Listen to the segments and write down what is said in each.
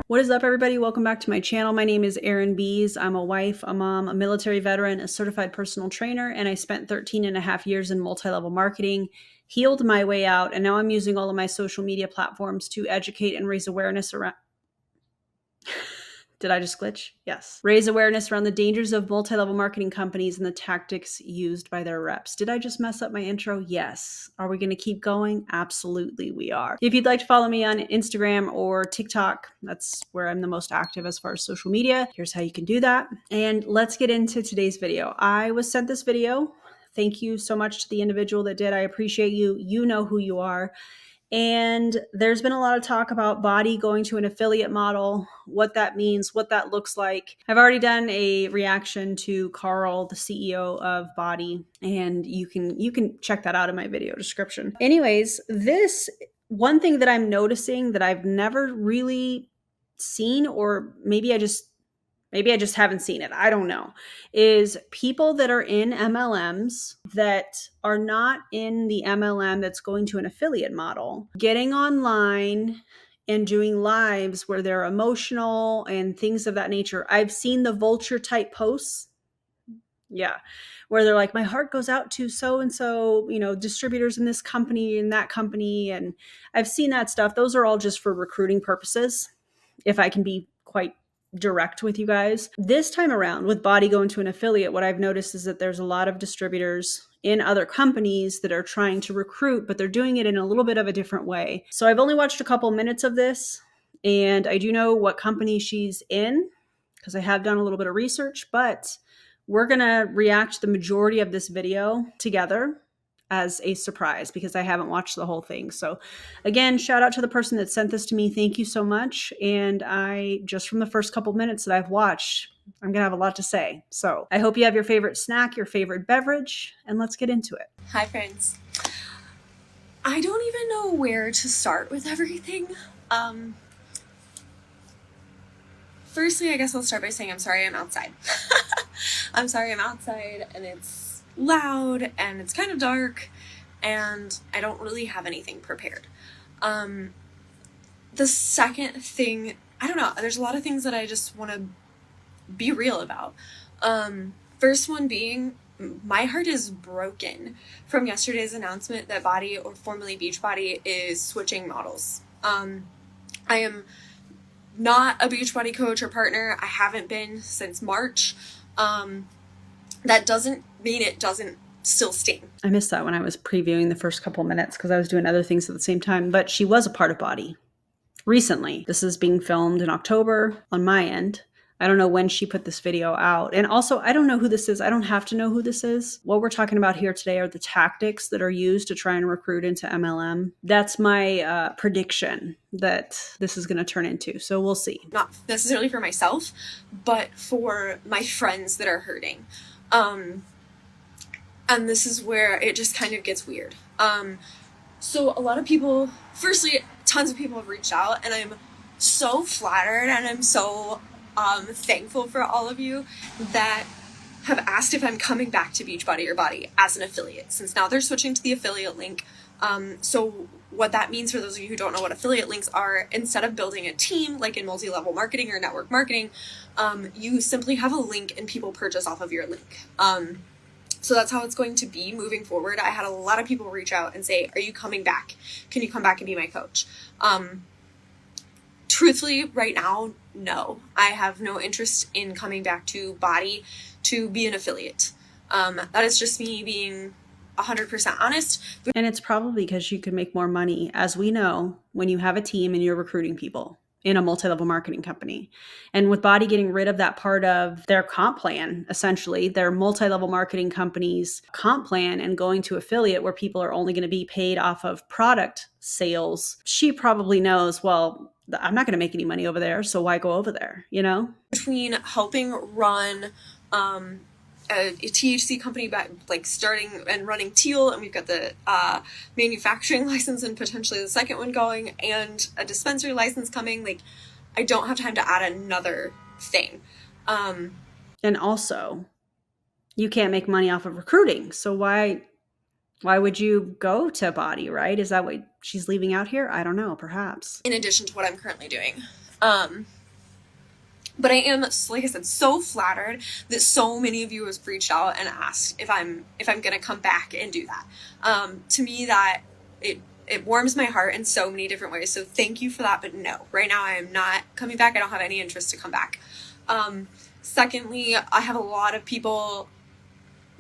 What is up, everybody? Welcome back to my channel. My name is Erin Bees. I'm a wife, a mom, a military veteran, a certified personal trainer, and I spent 13 and a half years in multi-level marketing, healed my way out, and now I'm using all of my social media platforms to educate and raise awareness around... Did I just glitch? Yes. Raise awareness around the dangers of multi-level marketing companies and the tactics used by their reps. Did I just mess up my intro? Yes. Are we going to keep going? Absolutely, we are. If you'd like to follow me on Instagram or TikTok, that's where I'm the most active as far as social media. Here's how you can do that. And let's get into today's video. I was sent this video. Thank you so much to the individual that did. I appreciate you. You know who you are. And there's been a lot of talk about Body going to an affiliate model, what that means, what that looks like. I've already done a reaction to Carl, the CEO of Body, and you can check that out in my video description. Anyways, this one thing that I'm noticing that I've never really seen, or maybe I just haven't seen it, I don't know, is people that are in MLMs that are not in the MLM that's going to an affiliate model, getting online and doing lives where they're emotional and things of that nature. I've seen the vulture type posts. Yeah. Where they're like, my heart goes out to so-and-so, distributors in this company and that company. And I've seen that stuff. Those are all just for recruiting purposes, if I can be quite direct with you guys. This time around with Body going to an affiliate, what I've noticed is that there's a lot of distributors in other companies that are trying to recruit, but they're doing it in a little bit of a different way. So I've only watched a couple minutes of this, and I do know what company she's in because I have done a little bit of research, but we're going to react to the majority of this video together as a surprise because I haven't watched the whole thing. So again, shout out to the person that sent this to me. Thank you so much. And I, just from the first couple minutes that I've watched, I'm going to have a lot to say. So I hope you have your favorite snack, your favorite beverage, and let's get into it. Hi friends. I don't even know where to start with everything. Firstly, I guess I'll start by saying I'm sorry I'm outside. I'm sorry I'm outside and it's loud and it's kind of dark and I don't really have anything prepared. The second thing, I don't know, there's a lot of things that I just want to be real about. First one being, my heart is broken from yesterday's announcement that Body, or formerly Beachbody, is switching models. I am not a Beachbody coach or partner. I haven't been since March. That doesn't mean it doesn't still sting. I missed that when I was previewing the first couple minutes because I was doing other things at the same time, but she was a part of Body recently. This is being filmed in October on my end. I don't know when she put this video out. And also, I don't know who this is. I don't have to know who this is. What we're talking about here today are the tactics that are used to try and recruit into MLM. That's my prediction that this is going to turn into. So we'll see. Not necessarily for myself, but for my friends that are hurting. And this is where it just kind of gets weird. So a lot of people, firstly, tons of people have reached out, and I'm so flattered and I'm so thankful for all of you that have asked if I'm coming back to Beachbody or Body as an affiliate, since now they're switching to the affiliate link. So what that means for those of you who don't know what affiliate links are, instead of building a team like in multi-level marketing or network marketing, you simply have a link and people purchase off of your link. So that's how it's going to be moving forward. I had a lot of people reach out and say, are you coming back? Can you come back and be my coach? Truthfully, right now, no. I have no interest in coming back to Body to be an affiliate. That is just me being 100% honest. And it's probably because you could make more money, as we know, when you have a team and you're recruiting people in a multi-level marketing company. And with Body getting rid of that part of their comp plan, essentially their multi-level marketing company's comp plan, and going to affiliate where people are only going to be paid off of product sales, she probably knows, well, I'm not going to make any money over there, so why go over there, Between helping run a THC company back, like starting and running Teal, and we've got the manufacturing license and potentially the second one going, and a dispensary license coming, like I don't have time to add another thing. And also, you can't make money off of recruiting, so why would you go to Body, right? Is that what she's leaving out here? I don't know, perhaps. In addition to what I'm currently doing. But I am, like I said, so flattered that so many of you have reached out and asked if I'm gonna come back and do that. To me, that it warms my heart in so many different ways. So thank you for that. But no, right now I am not coming back. I don't have any interest to come back. Secondly, I have a lot of people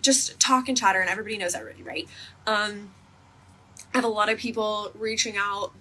just talk and chatter, and everybody knows everybody, right? I have a lot of people reaching out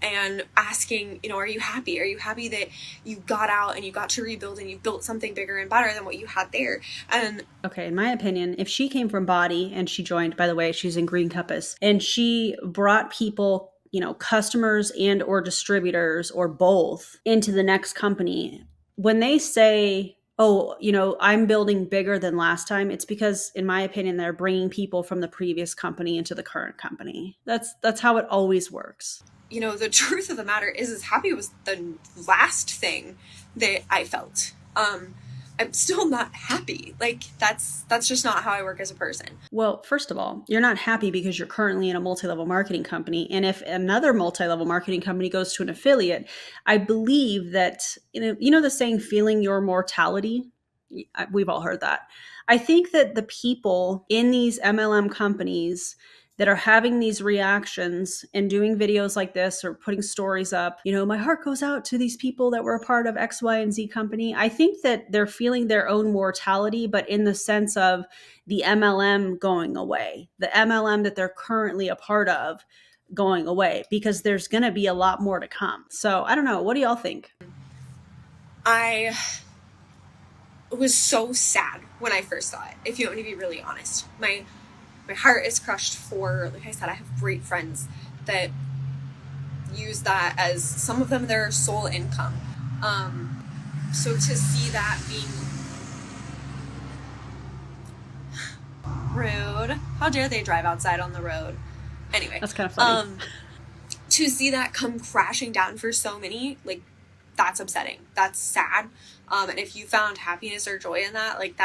and asking, are you happy? Are you happy that you got out and you got to rebuild and you built something bigger and better than what you had there? And okay, in my opinion, if she came from Body and she joined, by the way, she's in Green Compass, and she brought people, customers and or distributors or both into the next company, when they say, oh, I'm building bigger than last time, it's because, in my opinion, they're bringing people from the previous company into the current company. That's how it always works. The truth of the matter is happy was the last thing that I felt. I'm still not happy. Like that's just not how I work as a person. Well, first of all, you're not happy because you're currently in a multi-level marketing company. And if another multi-level marketing company goes to an affiliate, I believe that, the saying, feeling your mortality, we've all heard that. I think that the people in these MLM companies that are having these reactions and doing videos like this or putting stories up, my heart goes out to these people that were a part of X, Y, and Z company. I think that they're feeling their own mortality, but in the sense of the MLM going away, the MLM that they're currently a part of going away, because there's going to be a lot more to come. So I don't know. What do y'all think? I was so sad when I first saw it, if you want me to be really honest. My heart is crushed for, like I said, I have great friends that use that as, some of them, their sole income. So to see that being rude, how dare they drive outside on the road? Anyway, that's kind of funny. To see that come crashing down for so many, like, that's upsetting. That's sad. And if you found happiness or joy in that, like,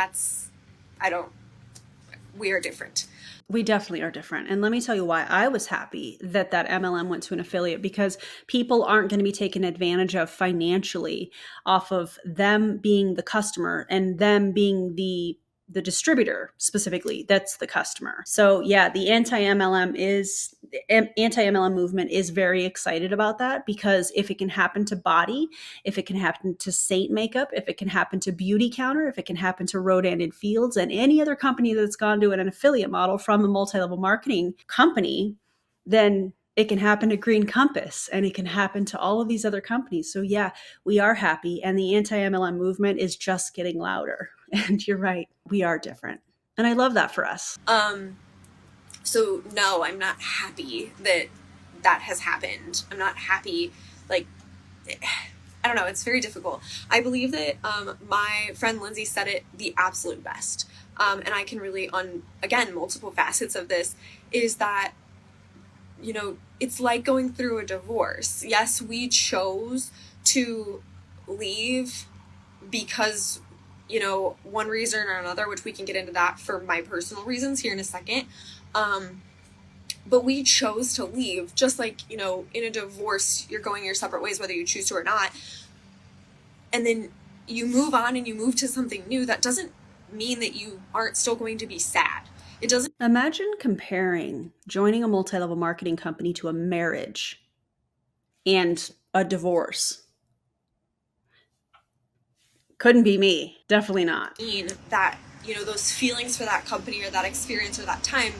we are different. We definitely are different. And let me tell you why I was happy that MLM went to an affiliate, because people aren't going to be taken advantage of financially off of them being the customer and them being the distributor specifically that's the customer. So yeah, the anti-MLM movement is very excited about that, because if it can happen to Body, if it can happen to Saint Makeup, if it can happen to Beauty Counter, if it can happen to Rodan and Fields and any other company that's gone to an affiliate model from a multi-level marketing company, then it can happen to Green Compass and it can happen to all of these other companies. So yeah, we are happy, and the anti-MLM movement is just getting louder. And you're right, we are different. And I love that for us. So no, I'm not happy that has happened. I'm not happy, like, I don't know, it's very difficult. I believe that my friend Lindsay said it the absolute best. And I can relate on, again, multiple facets of this, is that, it's like going through a divorce. Yes, we chose to leave because, one reason or another, which we can get into that for my personal reasons here in a second. But we chose to leave, just like, in a divorce, you're going your separate ways, whether you choose to or not. And then you move on and you move to something new. That doesn't mean that you aren't still going to be sad. It doesn't. Imagine comparing joining a multi-level marketing company to a marriage and a divorce. Couldn't be me. Definitely not. Mean that, those feelings for that company or that experience or that time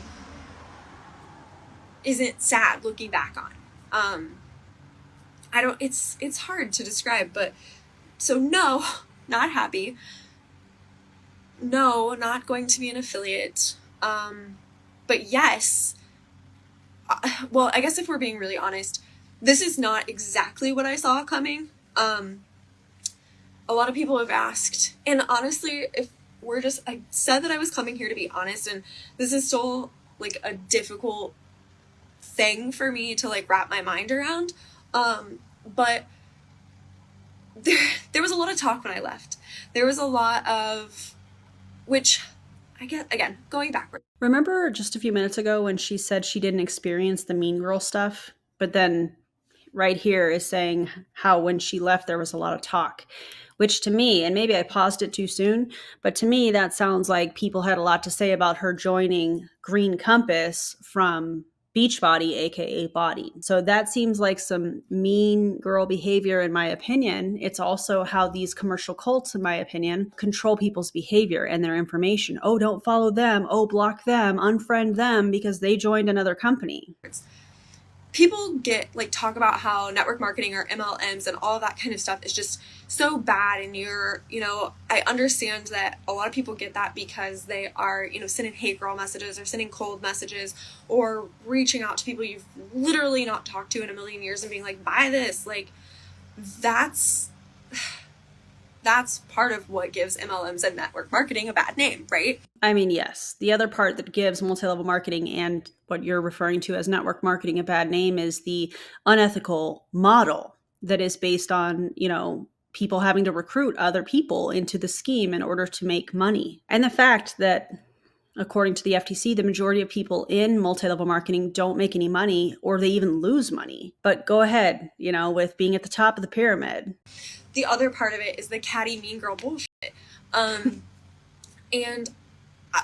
isn't sad looking back on. It's hard to describe, but so no, not happy. No, not going to be an affiliate. But yes, well, I guess if we're being really honest, this is not exactly what I saw coming. A lot of people have asked, and honestly, I said that I was coming here to be honest, and this is still like a difficult thing for me to like wrap my mind around. But there was a lot of talk when I left. There was a lot of, which I get, again, going backward. Remember just a few minutes ago when she said she didn't experience the mean girl stuff, but then right here is saying how when she left, there was a lot of talk, which to me, and maybe I paused it too soon, but to me, that sounds like people had a lot to say about her joining Green Compass from Beachbody, aka Body. So that seems like some mean girl behavior, in my opinion. It's also how these commercial cults, in my opinion, control people's behavior and their information. Oh, don't follow them. Oh, block them, unfriend them because they joined another company. People get like talk about how network marketing or MLMs and all that kind of stuff is just so bad, and I understand that a lot of people get that because they are sending hate girl messages or sending cold messages or reaching out to people you've literally not talked to in a million years and being like, buy this. Like that's part of what gives MLMs and network marketing a bad name, right? I mean, yes. The other part that gives multi-level marketing and what you're referring to as network marketing a bad name is the unethical model that is based on, people having to recruit other people into the scheme in order to make money. And the fact that, according to the FTC, the majority of people in multi-level marketing don't make any money or they even lose money. But go ahead, with being at the top of the pyramid. The other part of it is the catty mean girl bullshit. And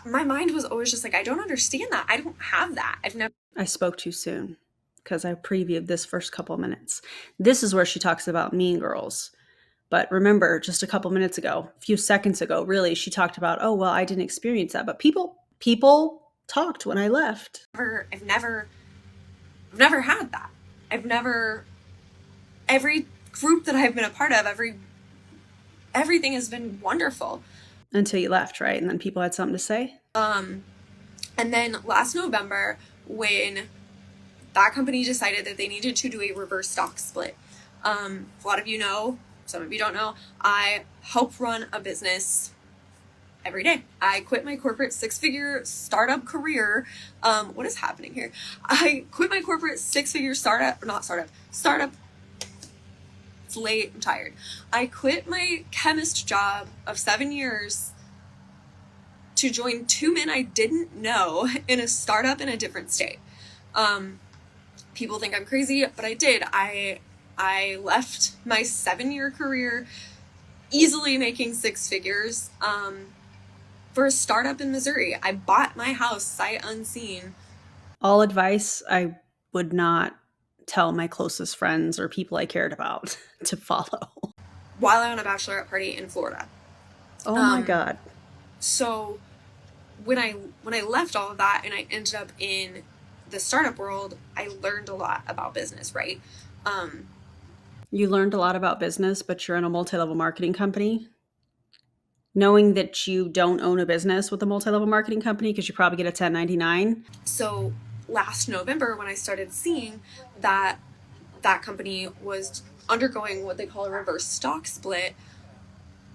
my mind was always just like, I don't understand that. I don't have that. I spoke too soon because I previewed this first couple minutes. This is where she talks about mean girls. But remember, just a couple minutes ago, a few seconds ago, really, she talked about, oh, well, I didn't experience that. But people talked when I left. I've never had that. Every group that I've been a part of, everything has been wonderful. Until you left, right? And then people had something to say? And then last November, when that company decided that they needed to do a reverse stock split, a lot of you know, some of you don't know, I help run a business every day. I quit my corporate 6-figure startup career. What is happening here? I quit my corporate 6-figure startup. It's late, I'm tired. I quit my chemist job of 7 years to join 2 men I didn't know in a startup in a different state. People think I'm crazy, but I did. I left my 7-year career easily making 6 figures for a startup in Missouri. I bought my house sight unseen. All advice I would not tell my closest friends or people I cared about to follow. While I was on a bachelorette party in Florida. Oh my God. So when I left all of that and I ended up in the startup world, I learned a lot about business, right? You learned a lot about business, but you're in a multi-level marketing company. Knowing that you don't own a business with a multi-level marketing company because you probably get a 1099. So last November, when I started seeing that company was undergoing what they call a reverse stock split,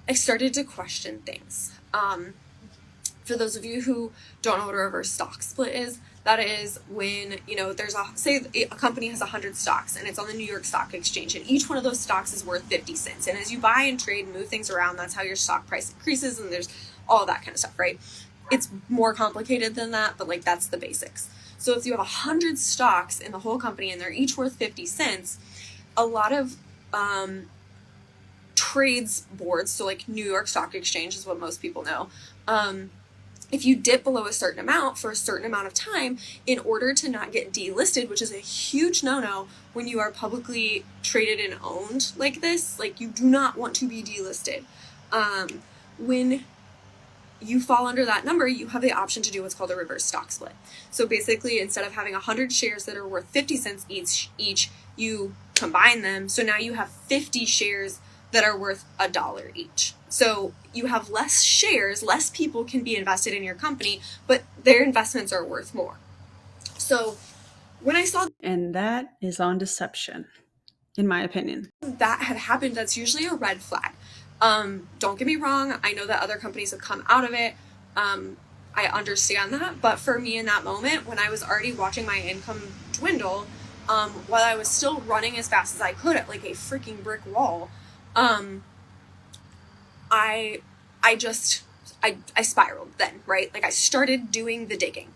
I started to question things. For those of you who don't know what a reverse stock split is, that is when, there's say a company has 100 stocks and it's on the New York Stock Exchange, and each one of those stocks is worth 50 cents. And as you buy and trade and move things around, that's how your stock price increases, and there's all that kind of stuff, right? It's more complicated than that, but that's the basics. So if you have 100 stocks in the whole company and they're each worth 50 cents, a lot of trades boards, so New York Stock Exchange is what most people know, if you dip below a certain amount for a certain amount of time, in order to not get delisted, which is a huge no-no when you are publicly traded and owned like this, you do not want to be delisted. When you fall under that number, you have the option to do what's called a reverse stock split. So basically, instead of having 100 shares that are worth 50 cents each, you combine them. So now you have 50 shares that are worth $1 each. So you have less shares, less people can be invested in your company, but their investments are worth more. So when I saw... And that is on deception, in my opinion. That had happened, that's usually a red flag. Don't get me wrong, I know that other companies have come out of it. I understand that, but for me in that moment, when I was already watching my income dwindle, while I was still running as fast as I could at a freaking brick wall, I spiraled then, right? I started doing the digging.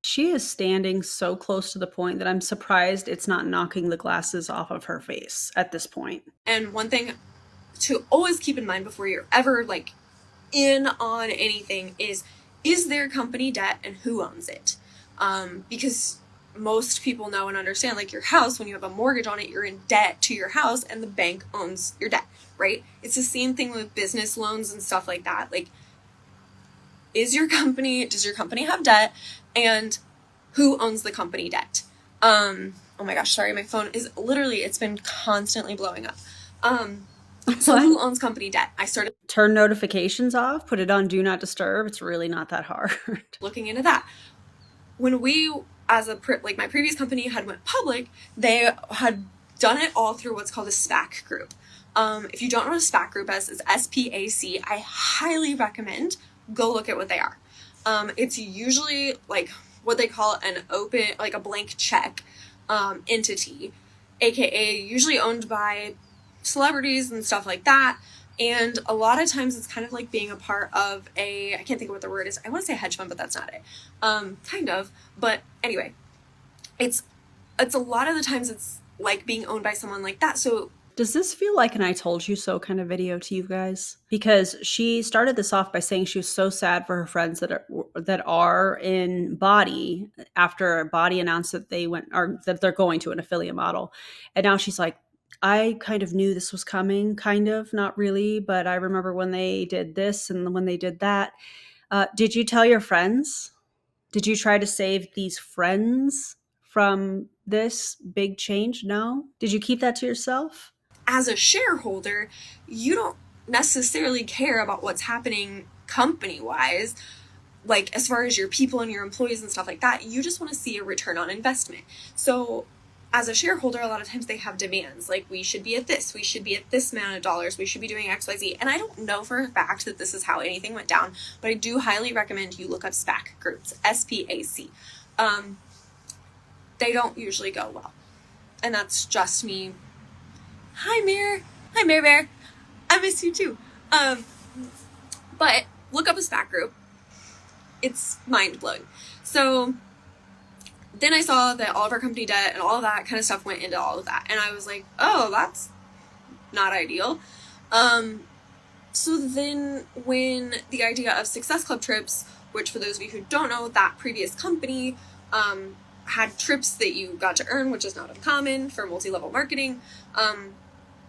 She is standing so close to the point that I'm surprised it's not knocking the glasses off of her face at this point. And one thing to always keep in mind before you're ever like in on anything is there company debt and who owns it? Because most people know and understand, like your house, when you have a mortgage on it, you're in debt to your house and the bank owns your debt, right? It's the same thing with business loans and stuff like that. Like, does your company have debt, and who owns the company debt? Oh my gosh, sorry, my phone is literally, it's been constantly blowing up. So who owns company debt? I started Turn notifications off, put it on do not disturb. It's really not that hard. looking into that. When we, like my previous company had went public, they had done it all through what's called a SPAC group. If you don't know what a SPAC group is SPAC. I highly recommend go look at what they are. It's usually like what they call an open, like a blank check entity, aka usually owned by celebrities and stuff like that. And a lot of times it's kind of like being a part of I can't think of what the word is. I want to say hedge fund, but that's not it. Kind of. But anyway, it's a lot of the times it's like being owned by someone like that. So does this feel like an I told you so kind of video to you guys? Because she started this off by saying she was so sad for her friends that are in Body after Body announced that that they're going to an affiliate model. And now she's like, I kind of knew this was coming, kind of, not really, but I remember when they did this and when they did that. Did you tell your friends? Did you try to save these friends from this big change? No? Did you keep that to yourself? as a shareholder, you don't necessarily care about what's happening company wise, like as far as your people and your employees and stuff like that. You just want to see a return on investment. So as a shareholder, a lot of times they have demands like we should be at this amount of dollars, we should be doing XYZ. And I don't know for a fact that this is how anything went down, but I do highly recommend you look up SPAC groups, SPAC. They don't usually go well. And that's just me. Hi, Mirror. Hi, Mirror Bear. I miss you too. But look up a SPAC group. It's mind-blowing. So then I saw that all of our company debt and all of that kind of stuff went into all of that. And I was like, oh, that's not ideal. So then when the idea of Success Club trips, which for those of you who don't know, that previous company had trips that you got to earn, which is not uncommon for multi-level marketing.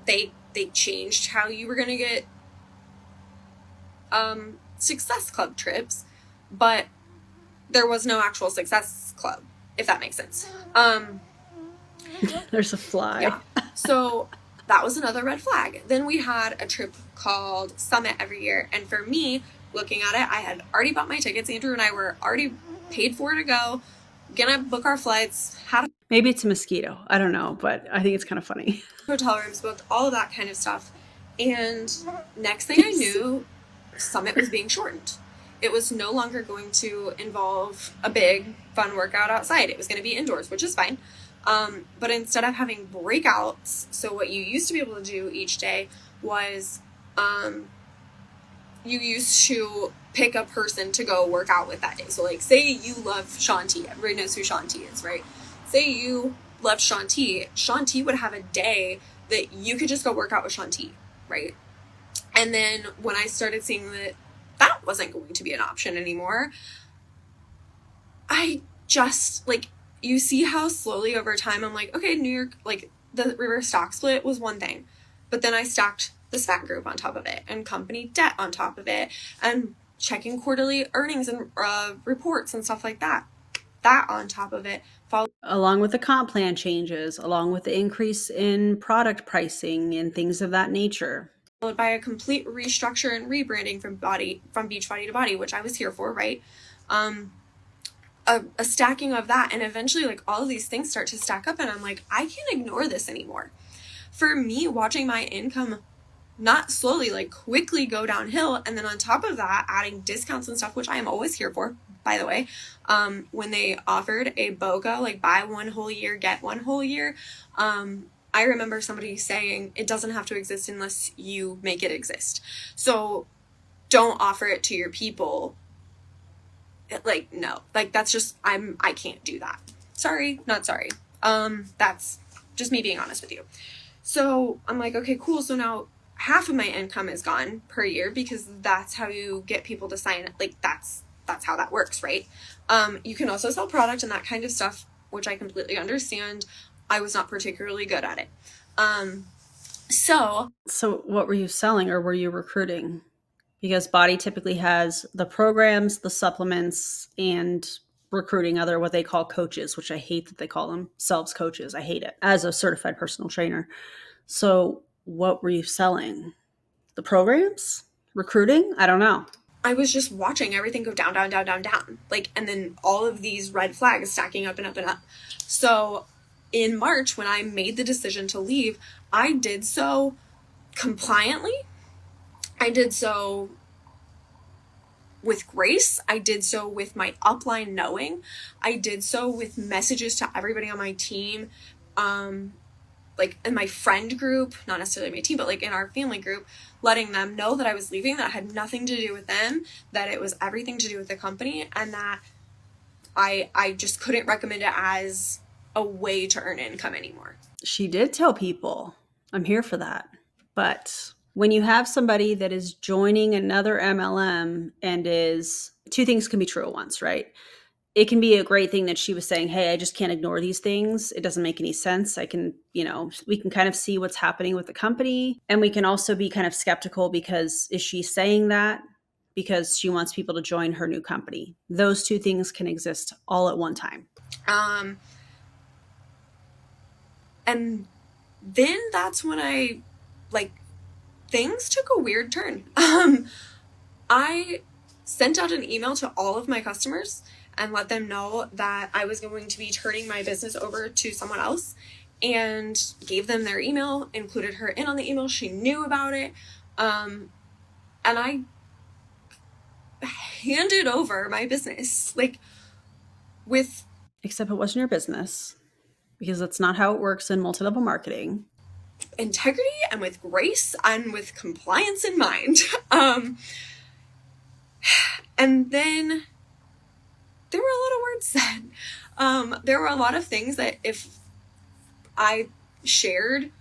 They changed how you were going to get Success Club trips, but there was no actual Success Club, if that makes sense. There's a fly. Yeah. So that was another red flag. Then we had a trip called Summit every year. And for me, looking at it, I had already bought my tickets. Andrew and I were already paid for to go, gonna book our flights, had Maybe it's a mosquito. I don't know, but I think it's kind of funny. hotel rooms, booked all of that kind of stuff. And next thing I knew, Summit was being shortened. It was no longer going to involve a big fun workout outside. It was going to be indoors, which is fine. But instead of having breakouts, so what you used to be able to do each day was you used to pick a person to go work out with that day. So like say you love Shanti. Everybody knows who Shanti is, right? Say you loved Shanti. Shanti would have a day that you could just go work out with Shanti, right? And then when I started seeing that wasn't going to be an option anymore, I just, like, you see how slowly over time I'm like, okay, New York, like, the reverse stock split was one thing. But then I stacked the SPAC group on top of it and company debt on top of it and checking quarterly earnings and reports and stuff like that. That on top of it. Along with the comp plan changes, along with the increase in product pricing and things of that nature. Followed by a complete restructure and rebranding from Beachbody to Body, which I was here for, right? A stacking of that, and eventually like all of these things start to stack up and I'm like, I can't ignore this anymore. For me, watching my income not slowly, like quickly go downhill, and then on top of that adding discounts and stuff, which I am always here for, by the way, when they offered a BOGO, like buy one whole year, get one whole year, I remember somebody saying it doesn't have to exist unless you make it exist. So don't offer it to your people like, no, like, that's just, I can't do that. Sorry, not sorry. That's just me being honest with you. So I'm like, okay, cool. So now half of my income is gone per year, because that's how you get people to sign. Like, that's how that works, right? You can also sell product and that kind of stuff, which I completely understand. I was not particularly good at it. So what were you selling, or were you recruiting? Because Body typically has the programs, the supplements, and recruiting other what they call coaches, which I hate that they call themselves coaches. I hate it as a certified personal trainer. So what were you selling? The programs? Recruiting? I don't know. I was just watching everything go down, down, down, down, down. Like, and then all of these red flags stacking up and up and up. So in March, when I made the decision to leave, I did so compliantly. I did so with grace. I did so with my upline knowing. I did so with messages to everybody on my team, like in my friend group, not necessarily my team, but like in our family group, letting them know that I was leaving, that had nothing to do with them, that it was everything to do with the company, and that I just couldn't recommend it as a way to earn income anymore. She did tell people. I'm here for that. But when you have somebody that is joining another MLM and is, two things can be true at once, right? It can be a great thing that she was saying, hey, I just can't ignore these things. It doesn't make any sense. I can, we can kind of see what's happening with the company. And we can also be kind of skeptical, because is she saying that because she wants people to join her new company? Those two things can exist all at one time. And then that's when things took a weird turn. I sent out an email to all of my customers and let them know that I was going to be turning my business over to someone else, and gave them their email, included her in on the email. She knew about it. And I handed over my business, Except it wasn't your business, because that's not how it works in multi-level marketing. Integrity and with grace and with compliance in mind. And then there were a lot of words said. There were a lot of things that if I shared,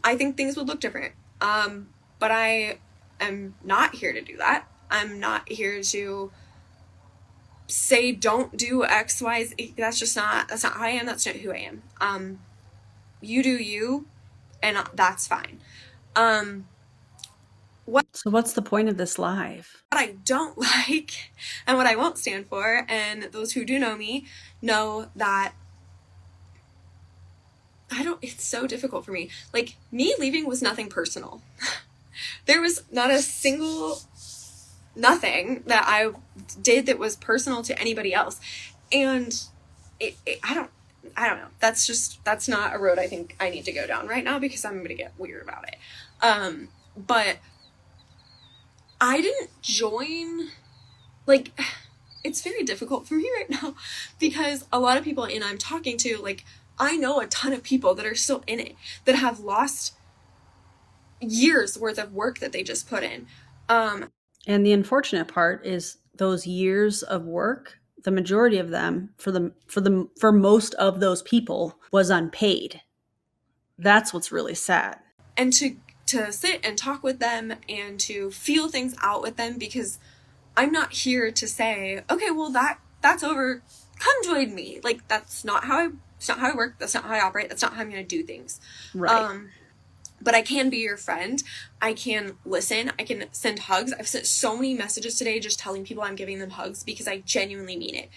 I think things would look different. But I am not here to do that. I'm not here to say don't do X, Y, Z. That's not how I am. That's not who I am. You do you, and that's fine. So what's the point of this live? What I don't like and what I won't stand for, and those who do know me know that it's so difficult for me. Like, me leaving was nothing personal. There was not a single nothing that I did that was personal to anybody else. And I don't know. That's not a road I think I need to go down right now, because I'm going to get weird about it. But I didn't join, it's very difficult for me right now, because a lot of people I'm talking to, I know a ton of people that are still in it, that have lost years worth of work that they just put in. And the unfortunate part is those years of work, the majority of them for most of those people was unpaid. That's what's really sad. And to sit and talk with them and to feel things out with them, because I'm not here to say, okay, well that's over, come join me. That's not how I work. That's not how I operate. That's not how I'm going to do things. Right. But I can be your friend. I can listen. I can send hugs. I've sent so many messages today just telling people I'm giving them hugs, because I genuinely mean it.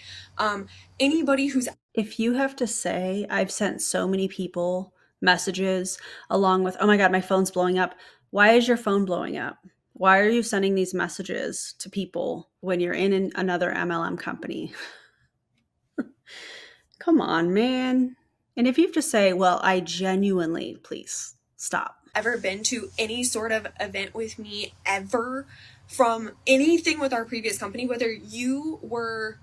Anybody who's... If you have to say, I've sent so many people messages along with, oh my God, my phone's blowing up. Why is your phone blowing up? Why are you sending these messages to people when you're in another MLM company? Come on, man. And if you have to say, well, I genuinely, please stop. Ever been to any sort of event with me ever, from anything with our previous company, whether you were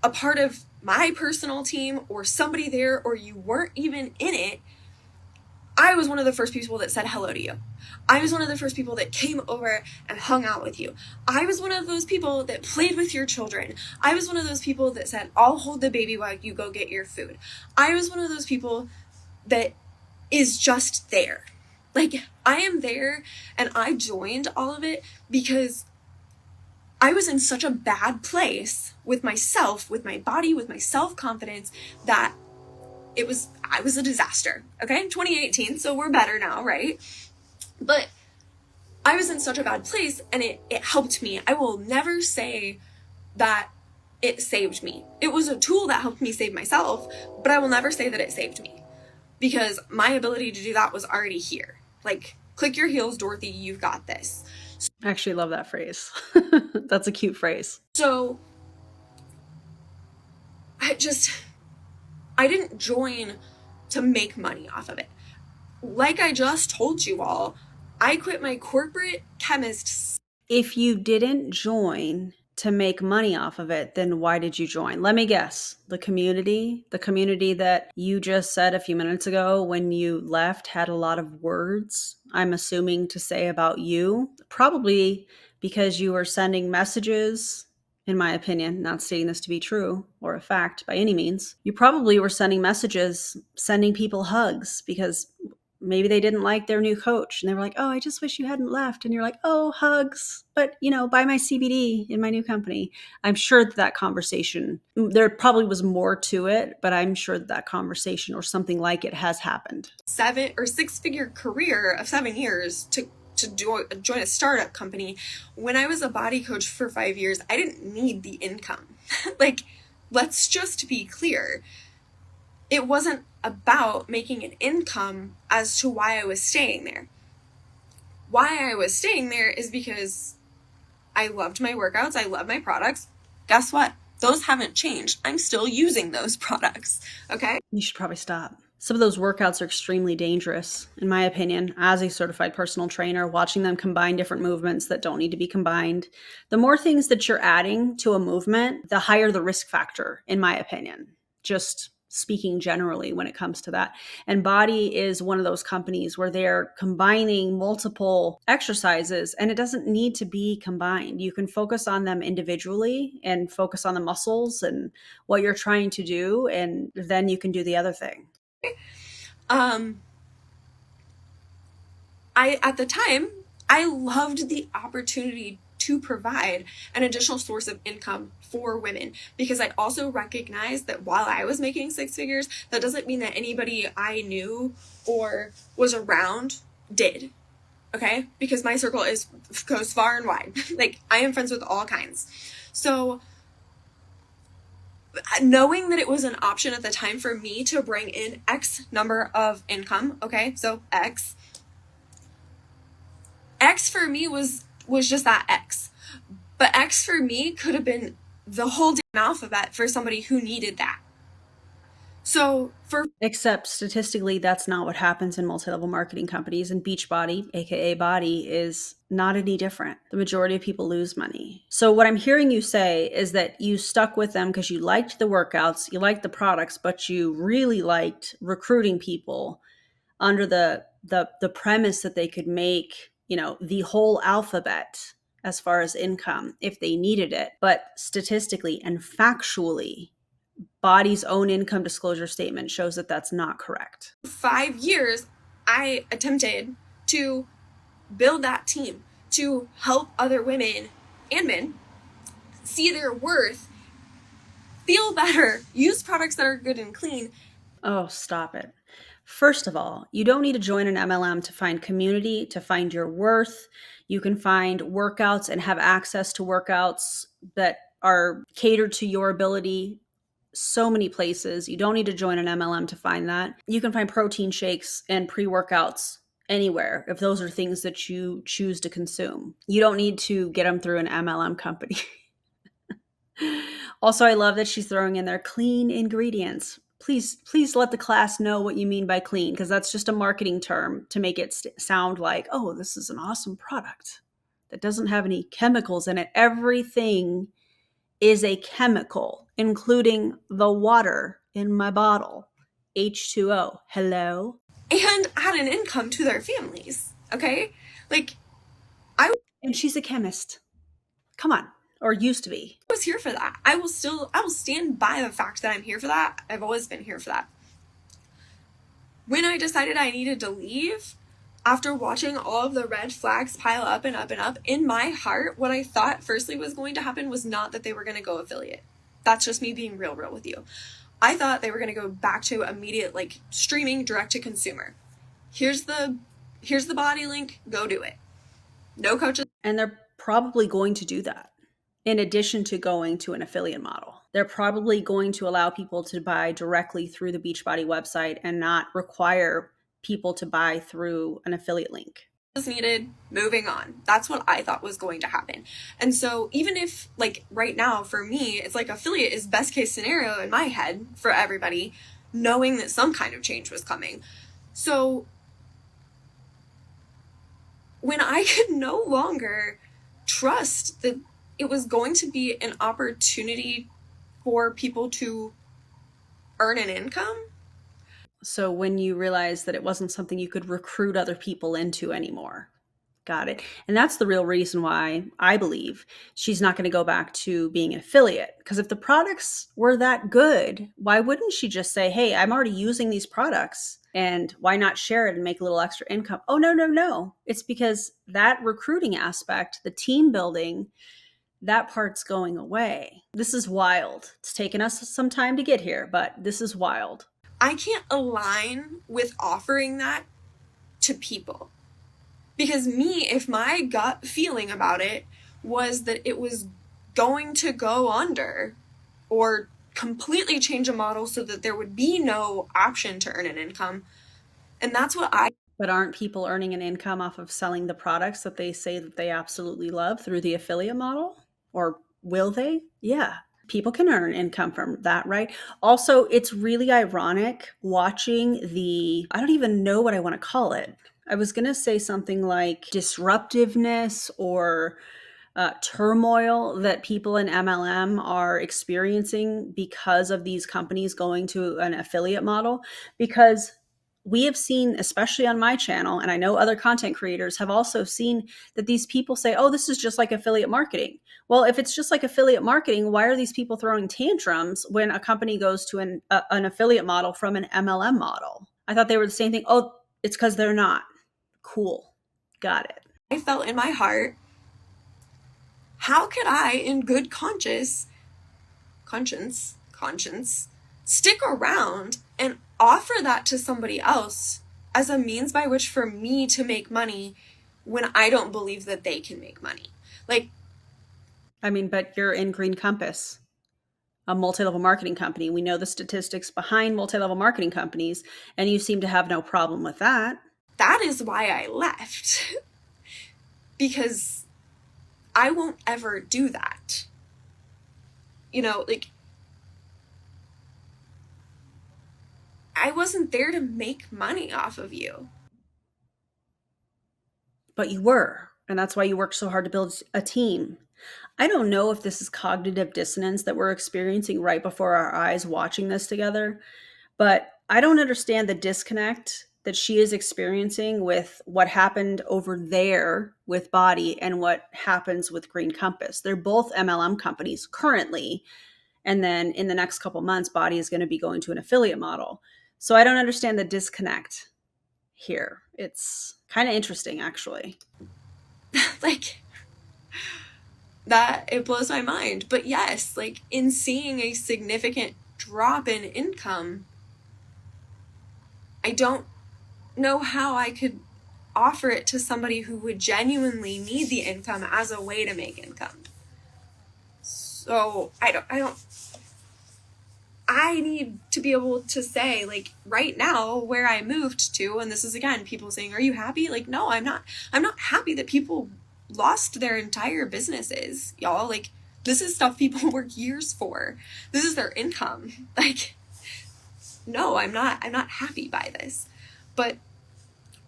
a part of my personal team or somebody there, or you weren't even in it, I was one of the first people that said hello to you. I was one of the first people that came over and hung out with you. I was one of those people that played with your children. I was one of those people that said, I'll hold the baby while you go get your food. I was one of those people that is just there. Like, I am there, and I joined all of it because I was in such a bad place with myself, with my body, with my self-confidence, that I was a disaster. Okay, 2018, so we're better now, right? But I was in such a bad place, and it helped me. I will never say that it saved me. It was a tool that helped me save myself, but I will never say that it saved me, because my ability to do that was already here. Like, click your heels, Dorothy, you've got this. I actually love that phrase. That's a cute phrase. So I didn't join to make money off of it. Like I just told you all, I quit my corporate chemist. If you didn't join to make money off of it, then why did you join? Let me guess. The community that you just said a few minutes ago when you left had a lot of words, I'm assuming, to say about you. Probably because you were sending messages, in my opinion, not stating this to be true or a fact by any means. You probably were sending messages, sending people hugs because maybe they didn't like their new coach and they were like, oh, I just wish you hadn't left. And you're like, oh, hugs. But, buy my CBD in my new company. I'm sure that conversation, there probably was more to it, but I'm sure that conversation or something like it has happened. 7 or 6-figure career of 7 years to join a startup company. When I was a body coach for 5 years, I didn't need the income. Like, let's just be clear. It wasn't about making an income as to why I was staying there. Why I was staying there is because I loved my workouts. I love my products. Guess what? Those haven't changed. I'm still using those products. Okay? You should probably stop. Some of those workouts are extremely dangerous, in my opinion, as a certified personal trainer, watching them combine different movements that don't need to be combined. The more things that you're adding to a movement, the higher the risk factor, in my opinion. Just speaking generally when it comes to that. And Body is one of those companies where they're combining multiple exercises, and it doesn't need to be combined. You can focus on them individually and focus on the muscles and what you're trying to do, and then you can do the other thing. At the time, I loved the opportunity to provide an additional source of income for women, because I also recognized that while I was making 6 figures, that doesn't mean that anybody I knew or was around did. Okay? Because my circle goes far and wide. Like, I am friends with all kinds. So knowing that it was an option at the time for me to bring in X number of income, okay? So X for me was just that X. But X for me could have been the whole damn alphabet for somebody who needed that. Except statistically, that's not what happens in multi-level marketing companies, and Beachbody, aka Body, is not any different. The majority of people lose money. So what I'm hearing you say is that you stuck with them because you liked the workouts, you liked the products, but you really liked recruiting people under the premise that they could make, the whole alphabet as far as income if they needed it. But statistically and factually, Body's own income disclosure statement shows that that's not correct. 5 years, I attempted to build that team to help other women and men see their worth, feel better, use products that are good and clean. Oh, stop it. First of all, you don't need to join an MLM to find community, to find your worth. You can find workouts and have access to workouts that are catered to your ability so many places. You don't need to join an MLM to find that. You can find protein shakes and pre-workouts anywhere if those are things that you choose to consume. You don't need to get them through an MLM company. Also, I love that she's throwing in there clean ingredients. Please let the class know what you mean by clean, because that's just a marketing term to make it sound like, oh, this is an awesome product that doesn't have any chemicals in it. Everything is a chemical, including the water in my bottle. H2O. Hello? And add an income to their families. Okay? Like, And she's a chemist. Come on. Or used to be. I was here for that. I will stand by the fact that I'm here for that. I've always been here for that. When I decided I needed to leave, after watching all of the red flags pile up and up and up, in my heart, what I thought firstly was going to happen was not that they were going to go affiliate. That's just me being real with you. I thought they were going to go back to immediate, like, streaming direct to consumer. Here's the body link, go do it. No coaches. And they're probably going to do that. In addition to going to an affiliate model, they're probably going to allow people to buy directly through the Beachbody website and not require people to buy through an affiliate link. Needed, moving on. That's what I thought was going to happen. And so even if, like, right now for me, it's like affiliate is best case scenario in my head for everybody, knowing that some kind of change was coming. So when I could no longer trust that it was going to be an opportunity for people to earn an income. So when you realized that it wasn't something you could recruit other people into anymore. Got it. And that's the real reason why I believe she's not going to go back to being an affiliate. Because if the products were that good, why wouldn't she just say, hey, I'm already using these products and why not share it and make a little extra income? Oh, no. It's because that recruiting aspect, the team building, that part's going away. This is wild. It's taken us some time to get here, but this is wild. I can't align with offering that to people. Because if my gut feeling about it was that it was going to go under or completely change a model so that there would be no option to earn an income, and that's what But aren't people earning an income off of selling the products that they say that they absolutely love through the affiliate model? Or will they? Yeah. People can earn income from that, right? Also, it's really ironic watching I don't even know what I want to call it. I was going to say something like disruptiveness or turmoil that people in MLM are experiencing because of these companies going to an affiliate model. Because we have seen, especially on my channel, and I know other content creators have also seen that these people say, oh, this is just like affiliate marketing. Well, if it's just like affiliate marketing, why are these people throwing tantrums when a company goes to an affiliate model from an MLM model? I thought they were the same thing. Oh, it's because they're not. Cool. Got it. I felt in my heart, how could I, in good conscience, stick around and offer that to somebody else as a means by which for me to make money when I don't believe that they can make money? Like, I mean, but you're in Green Compass, a multi-level marketing company. We know the statistics behind multi-level marketing companies, and you seem to have no problem with that. That is why I left. Because I won't ever do that. Like, I wasn't there to make money off of you. But you were, and that's why you worked so hard to build a team. I don't know if this is cognitive dissonance that we're experiencing right before our eyes watching this together, but I don't understand the disconnect that she is experiencing with what happened over there with Body and what happens with Green Compass. They're both MLM companies currently. And then in the next couple months, Body is going to be going to an affiliate model. So I don't understand the disconnect here. It's kind of interesting, actually. Like, that, it blows my mind. But yes, like, in seeing a significant drop in income, I don't know how I could offer it to somebody who would genuinely need the income as a way to make income. So I need to be able to say, like, right now where I moved to, and this is again people saying, are you happy? Like, no, I'm not happy that people lost their entire businesses, y'all. Like, this is stuff people work years for. This is their income. Like, no, I'm not happy by this. But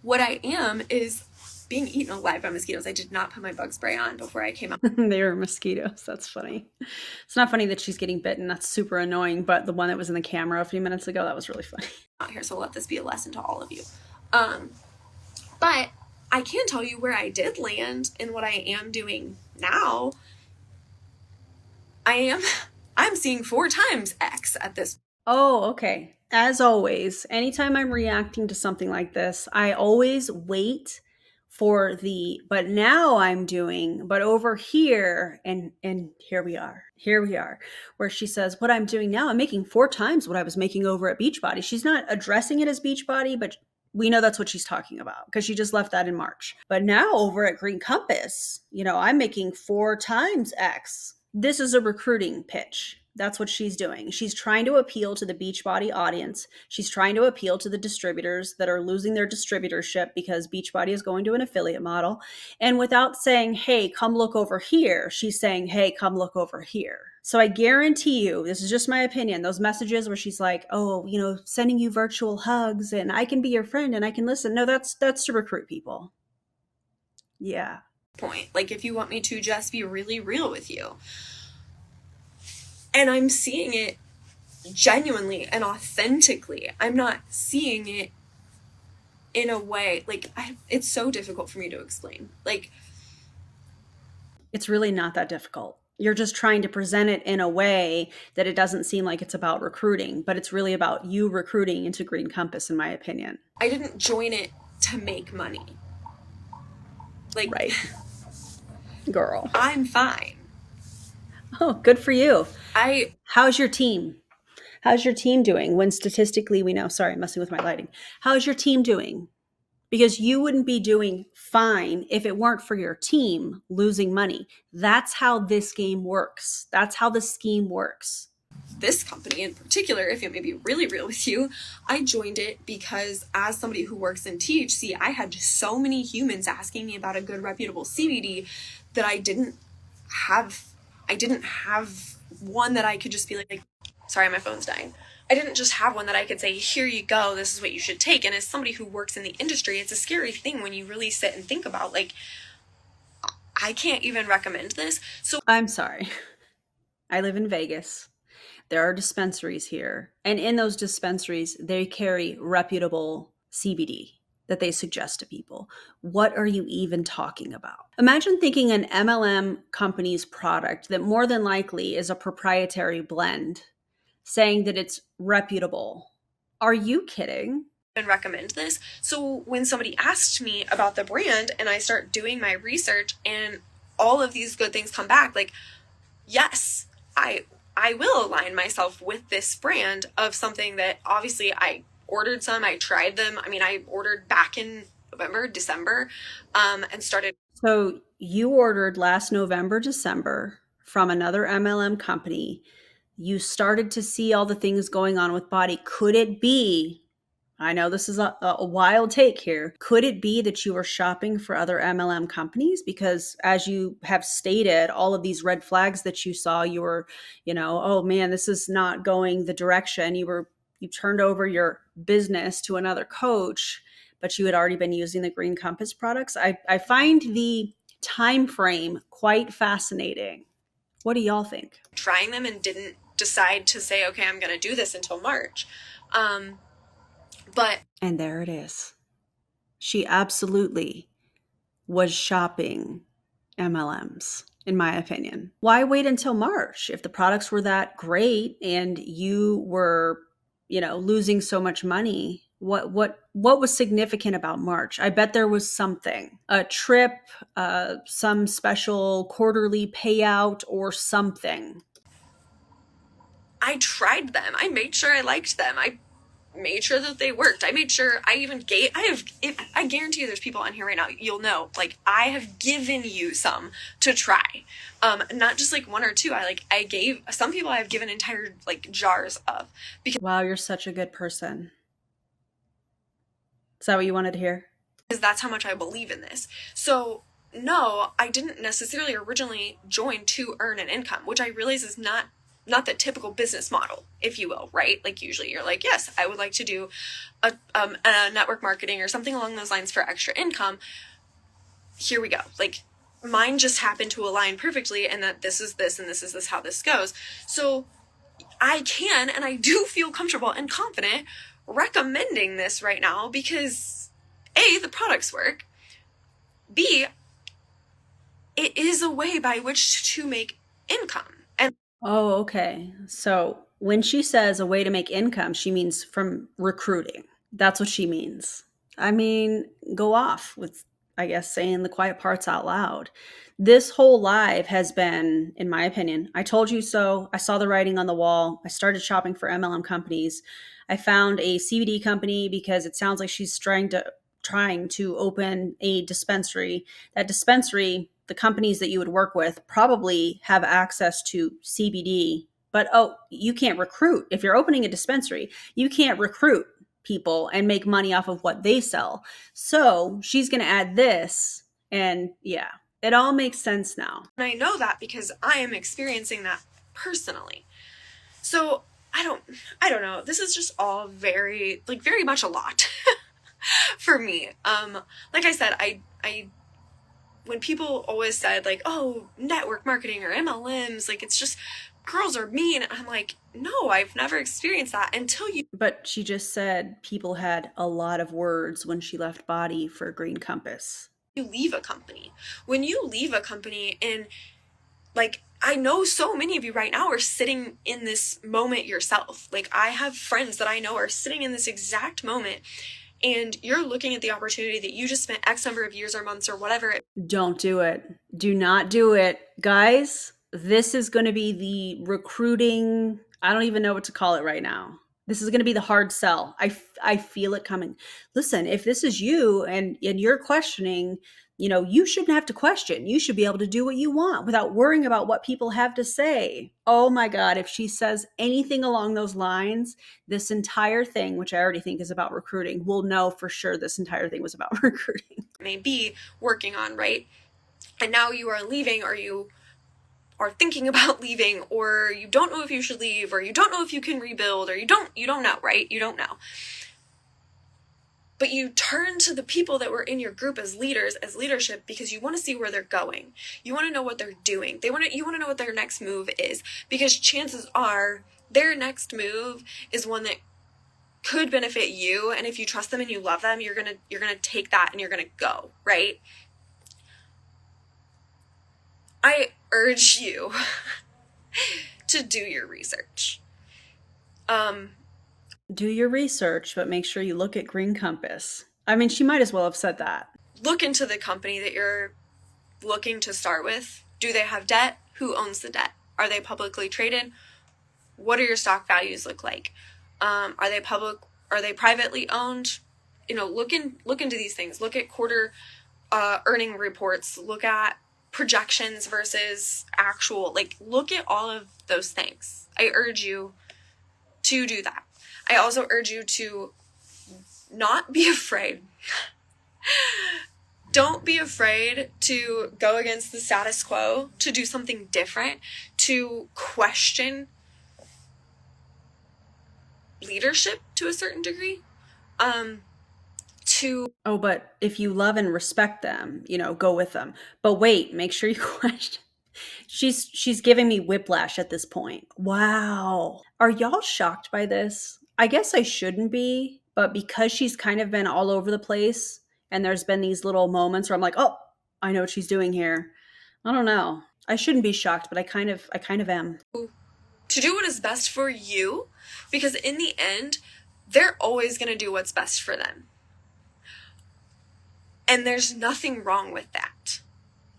what I am is being eaten alive by mosquitoes. I did not put my bug spray on before I came out. They were mosquitoes. That's funny. It's not funny that she's getting bitten. That's super annoying. But the one that was in the camera a few minutes ago, that was really funny. Out here, so let this be a lesson to all of you. But I can tell you where I did land and what I am doing now. I'm seeing 4 times X at this. Oh, okay. As always, anytime I'm reacting to something like this, I always wait for the but now I'm doing, but over here and here we are. Here we are where she says what I'm doing now, I'm making 4 times what I was making over at Beachbody. She's not addressing it as Beachbody, but we know that's what she's talking about because she just left that in March. But now over at Green Compass, I'm making 4 times X. This is a recruiting pitch. That's what she's doing. She's trying to appeal to the Beachbody audience. She's trying to appeal to the distributors that are losing their distributorship because Beachbody is going to an affiliate model. And without saying, hey, come look over here, she's saying, hey, come look over here. So I guarantee you, this is just my opinion, those messages where she's like, oh, sending you virtual hugs and I can be your friend and I can listen. No, that's to recruit people. Yeah. Point. Like, if you want me to just be really real with you. And I'm seeing it genuinely and authentically. I'm not seeing it in a way, like, it's so difficult for me to explain. Like, it's really not that difficult. You're just trying to present it in a way that it doesn't seem like it's about recruiting, but it's really about you recruiting into Green Compass, in my opinion. I didn't join it to make money. Like, right. Girl. I'm fine. Oh, good for you. How's your team? How's your team doing when statistically we know, sorry, I'm messing with my lighting. How's your team doing? Because you wouldn't be doing fine if it weren't for your team losing money. That's how this game works. That's how the scheme works. This company in particular, if it may be really real with you, I joined it because as somebody who works in THC, I had so many humans asking me about a good reputable CBD that I didn't have one that I could just be like, sorry, my phone's dying. I didn't just have one that I could say, here you go, this is what you should take. And as somebody who works in the industry, it's a scary thing when you really sit and think about, like, I can't even recommend this. So I'm sorry. I live in Vegas. There are dispensaries here. And in those dispensaries, they carry reputable CBD that they suggest to people. What are you even talking about? Imagine thinking an MLM company's product that more than likely is a proprietary blend, saying that it's reputable. Are you kidding? And recommend this. So when somebody asked me about the brand and I start doing my research and all of these good things come back, like, yes, I will align myself with this brand of something that obviously I ordered some, I tried them. I mean, I ordered back in November, December, and started. So you ordered last November, December from another MLM company. You started to see all the things going on with Body. Could it be, I know this is a wild take here, could it be that you were shopping for other MLM companies? Because as you have stated, all of these red flags that you saw, you were, oh man, this is not going the direction. You turned over your business to another coach, but you had already been using the Green Compass products. I find the time frame quite fascinating. What do y'all think? Trying them and didn't decide to say, okay, I'm going to do this until March. And there it is. She absolutely was shopping MLMs, in my opinion. Why wait until March if the products were that great and you were, losing so much money? What was significant about March? I bet there was something, a trip, some special quarterly payout or something. I tried them. I made sure I liked them. I made sure that they worked. I made sure I even I guarantee you there's people on here right now, you'll know, like, I have given you some to try. Not just like 1 or 2. I gave some people, I've given entire like jars of, because wow, you're such a good person. Is that what you wanted to hear? Because that's how much I believe in this. So no, I didn't necessarily originally join to earn an income, which I realize is not the typical business model, if you will, right? Like, usually you're like, yes, I would like to do a network marketing or something along those lines for extra income. Here we go. Like, mine just happened to align perfectly, and that this is this and this is this how this goes. So I can, and I do feel comfortable and confident recommending this right now because A, the products work. B, it is a way by which to make income. And Oh, okay. So when she says a way to make income, she means from recruiting. That's what she means. I mean, go off with, I guess, saying the quiet parts out loud. This whole live has been, in my opinion, I told you so. I saw the writing on the wall. I started shopping for MLM companies. I found a CBD company because it sounds like she's trying to open a dispensary. That dispensary, the companies that you would work with probably have access to CBD, but oh, you can't recruit. If you're opening a dispensary, you can't recruit people and make money off of what they sell. So she's going to add this. And yeah, it all makes sense now. I know that because I am experiencing that personally. So I don't know. This is just all very much a lot for me. Like I said, I when people always said like, oh, network marketing or MLMs, like it's just girls are mean. I'm like, no, I've never experienced that until you. But she just said people had a lot of words when she left Body for Green Compass. You leave a company. When you leave a company, and like I know so many of you right now are sitting in this moment yourself. Like I have friends that I know are sitting in this exact moment, and you're looking at the opportunity that you just spent X number of years or months or whatever. Don't do it. Do not do it. Guys, this is going to be the recruiting. I don't even know what to call it right now. This is going to be the hard sell. I feel it coming. Listen, if this is you and you're questioning, you shouldn't have to question. You should be able to do what you want without worrying about what people have to say. Oh my God, if she says anything along those lines, this entire thing, which I already think is about recruiting, we'll know for sure this entire thing was about recruiting. May be working on, right? And now you are leaving, or you are thinking about leaving, or you don't know if you should leave, or you don't know if you can rebuild, or you don't know, right? You don't know. But you turn to the people that were in your group as leaders, as leadership, because you want to see where they're going. You want to know what they're doing. You want to know what their next move is, because chances are their next move is one that could benefit you, and if you trust them and you love them, you're going to take that and you're going to go, right? I urge you to do your research. Do your research, but make sure you look at Green Compass. I mean, she might as well have said that. Look into the company that you're looking to start with. Do they have debt? Who owns the debt? Are they publicly traded? What do your stock values look like? Are they public? Are they privately owned? Look into these things. Look at quarter earning reports. Look at projections versus actual. Look at all of those things. I urge you to do that. I also urge you to not be afraid. Don't be afraid to go against the status quo, to do something different, to question leadership to a certain degree. Oh, but if you love and respect them, go with them. But wait, make sure you question. She's giving me whiplash at this point. Wow. Are y'all shocked by this? I guess I shouldn't be, but because she's kind of been all over the place and there's been these little moments where I'm like, "Oh, I know what she's doing here." I don't know. I shouldn't be shocked, but I kind of am. To do what is best for you, because in the end, they're always going to do what's best for them. And there's nothing wrong with that.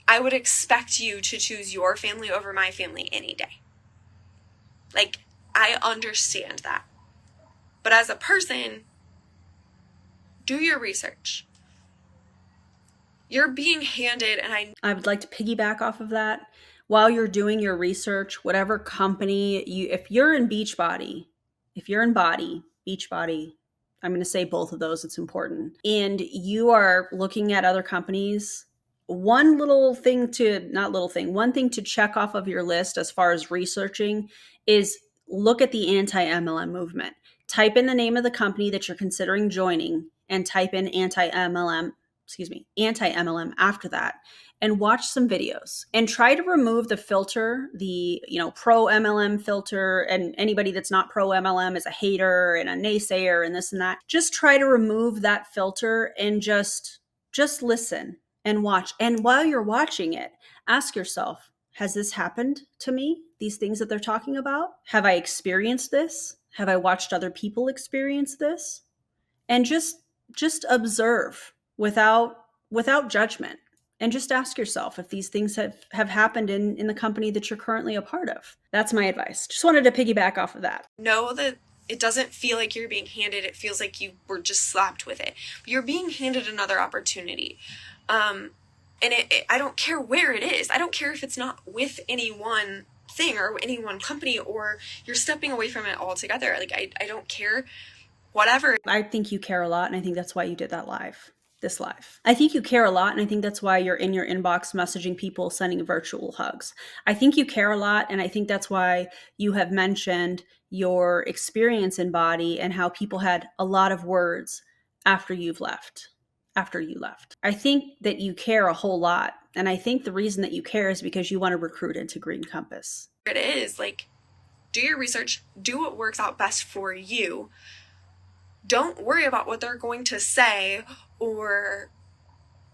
I would expect you to choose your family over my family any day. I understand that. But as a person, do your research. You're being handed, and I would like to piggyback off of that. While you're doing your research, whatever company if you're in Beachbody, Beachbody, I'm going to say both of those, it's important. And you are looking at other companies, one thing to check off of your list as far as researching is look at the anti-MLM movement. Type in the name of the company that you're considering joining and type in anti-MLM after that, and watch some videos and try to remove the filter, the pro MLM filter, and anybody that's not pro MLM is a hater and a naysayer and this and that. Just try to remove that filter and just listen and watch. And while you're watching it, ask yourself, has this happened to me? These things that they're talking about? Have I experienced this? Have I watched other people experience this? And just observe without judgment. And just ask yourself if these things have happened in the company that you're currently a part of. That's my advice. Just wanted to piggyback off of that. Know that it doesn't feel like you're being handed, it feels like you were just slapped with it. You're being handed another opportunity. And I don't care where it is. I don't care if it's not with any one thing or any one company, or you're stepping away from it altogether. Like, I don't care. Whatever. I think you care a lot, and I think that's why you did that live. This live. I think you care a lot, and I think that's why you're in your inbox messaging people, sending virtual hugs. I think you care a lot, and I think that's why you have mentioned your experience in Body and how people had a lot of words after you left. I think that you care a whole lot, and I think the reason that you care is because you want to recruit into Green Compass. It is like, do your research, do what works out best for you. Don't worry about what they're going to say or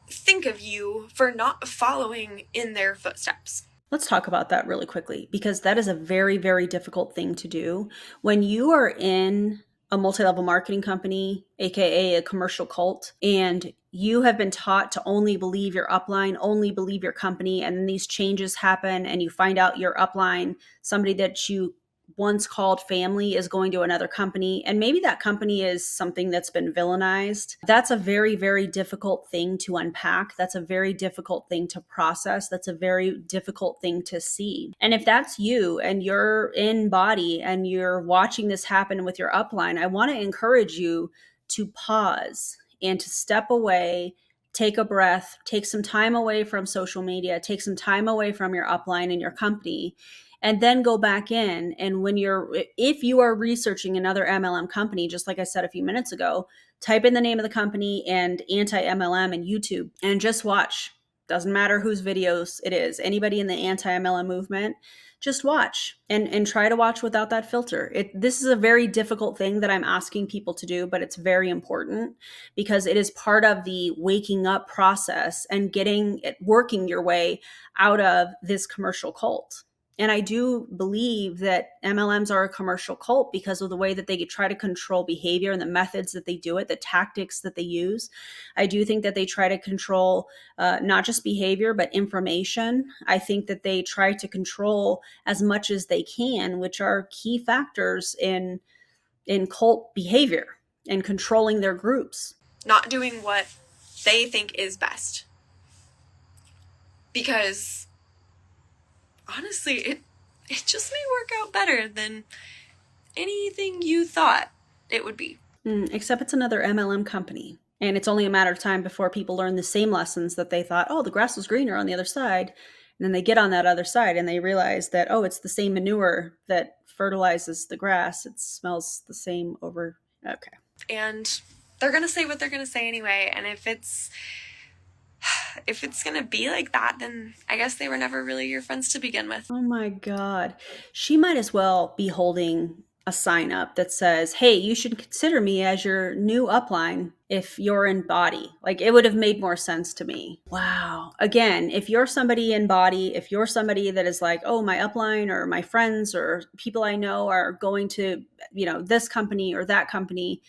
think of you for not following in their footsteps. Let's talk about that really quickly, because that is a very, very difficult thing to do. When you are in a multi-level marketing company, aka a commercial cult, and you have been taught to only believe your upline, only believe your company, and then these changes happen and you find out your upline, somebody that you once called family, is going to another company, and maybe that company is something that's been villainized. That's a very, very difficult thing to unpack. That's a very difficult thing to process. That's a very difficult thing to see. And if that's you and you're in Body and you're watching this happen with your upline, I want to encourage you to pause and to step away, take a breath, take some time away from social media, take some time away from your upline and your company, and then go back in. And if you are researching another MLM company, just like I said a few minutes ago, type in the name of the company and anti-MLM in YouTube and just watch. Doesn't matter whose videos it is. Anybody in the anti-MLM movement, just watch and try to watch without that filter. This is a very difficult thing that I'm asking people to do, but it's very important because it is part of the waking up process and working your way out of this commercial cult. And I do believe that MLMs are a commercial cult because of the way that they try to control behavior and the methods that they do it, the tactics that they use. I do think that they try to control not just behavior, but information. I think that they try to control as much as they can, which are key factors in cult behavior and controlling their groups. Not doing what they think is best. Because honestly, it just may work out better than anything you thought it would be. Except it's another MLM company. And it's only a matter of time before people learn the same lessons that they thought, oh, the grass was greener on the other side. And then they get on that other side and they realize that, oh, it's the same manure that fertilizes the grass. It smells the same over. Okay. And they're going to say what they're going to say anyway. And if it's going to be like that, then I guess they were never really your friends to begin with. Oh my God. She might as well be holding a sign up that says, hey, you should consider me as your new upline if you're in Body. Like, it would have made more sense to me. Wow. Again, if you're somebody in Body, if you're somebody that is like, oh, my upline or my friends or people I know are going to, this company or that company,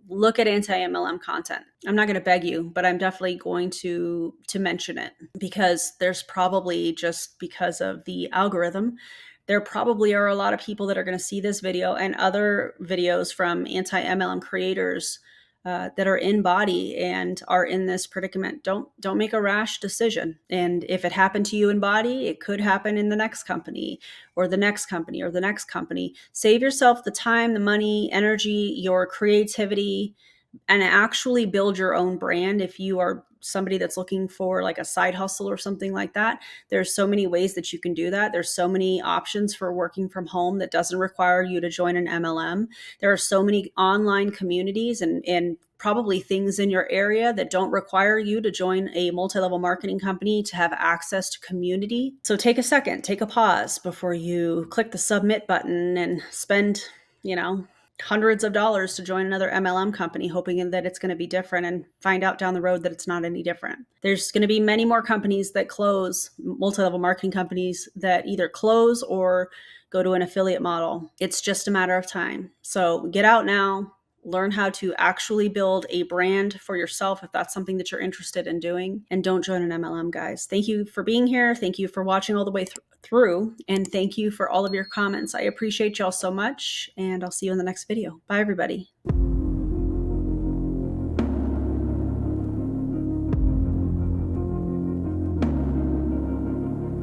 look at anti-MLM content. I'm not going to beg you, but I'm definitely going to mention it because there's probably, just because of the algorithm, there probably are a lot of people that are going to see this video and other videos from anti-MLM creators that are in Body and are in this predicament. Don't make a rash decision. And if it happened to you in Body, it could happen in the next company or the next company or the next company. Save yourself the time, the money, energy, your creativity, and actually build your own brand. If you are somebody that's looking for like a side hustle or something like that, there's so many ways that you can do that. There's so many options for working from home that doesn't require you to join an MLM. There are so many online communities and probably things in your area that don't require you to join a multi-level marketing company to have access to community. So take a second, take a pause before you click the submit button and spend, hundreds of dollars to join another MLM company, hoping that it's going to be different, and find out down the road that it's not any different. There's going to be many more companies that close, multi-level marketing companies that either close or go to an affiliate model. It's just a matter of time. So get out now, learn how to actually build a brand for yourself if that's something that you're interested in doing, and don't join an MLM, guys. Thank you for being here. Thank you for watching all the way through, and thank you for all of your comments. I appreciate y'all so much, and I'll see you in the next video. Bye, everybody.